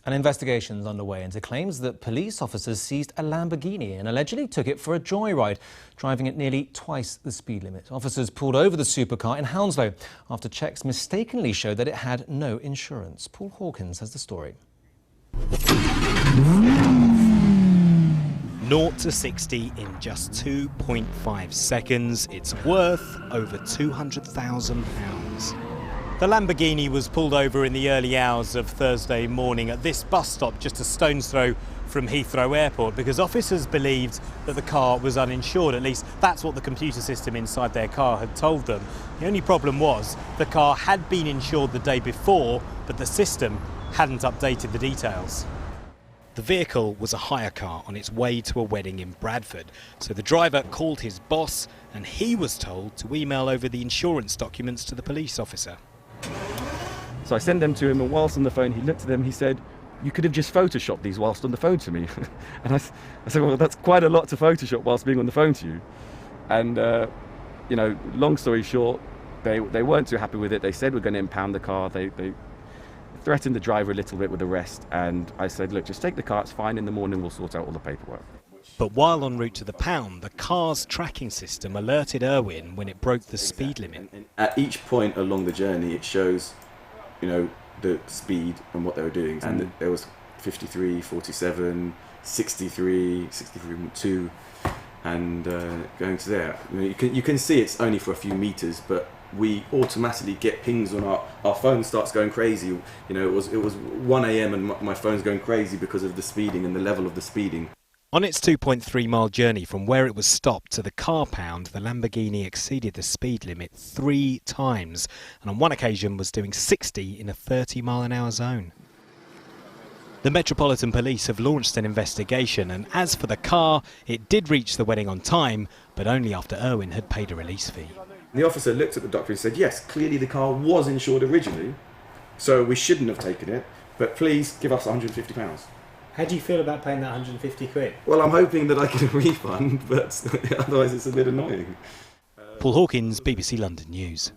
An investigation is underway into claims that police officers seized a Lamborghini and allegedly took it for a joyride, driving at nearly twice the speed limit. Officers pulled over the supercar in Hounslow after checks mistakenly showed that it had no insurance. Paul Hawkins has the story. 0 to 60 in just 2.5 seconds. It's worth over £200,000. The Lamborghini was pulled over in the early hours of Thursday morning at this bus stop just a stone's throw from Heathrow Airport because officers believed that the car was uninsured. At least that's what the computer system inside their car had told them. The only problem was the car had been insured the day before, but the system hadn't updated the details. The vehicle was a hire car on its way to a wedding in Bradford, so the driver called his boss and he was told to email over the insurance documents to the police officer. So I sent them to him, and whilst on the phone he looked at them, he said, "You could have just photoshopped these whilst on the phone to me." And I said, well, that's quite a lot to photoshop whilst being on the phone to you. And long story short, they weren't too happy with it. They said we're going to impound the car. They threatened the driver a little bit with arrest, and I said, look, just take the car, it's fine, in the morning we'll sort out all the paperwork. But while en route to the pound, the car's tracking system alerted Irwin when it broke the speed limit. At each point along the journey it shows, the speed and what they were doing, and there was 53, 47, 63, 63.2, and going to there. You can see it's only for a few meters, but we automatically get pings on our phone starts going crazy. It was 1 a.m. and my phone's going crazy because of the speeding and the level of the speeding. On its 2.3-mile journey from where it was stopped to the car pound, the Lamborghini exceeded the speed limit 3 times, and on one occasion was doing 60 in a 30-mile-an-hour zone. The Metropolitan Police have launched an investigation, and as for the car, it did reach the wedding on time, but only after Irwin had paid a release fee. The officer looked at the document and said, yes, clearly the car was insured originally, so we shouldn't have taken it, but please give us £150. How do you feel about paying that 150 quid? Well, I'm hoping that I get a refund, but otherwise it's a bit annoying. Paul Hawkins, BBC London News.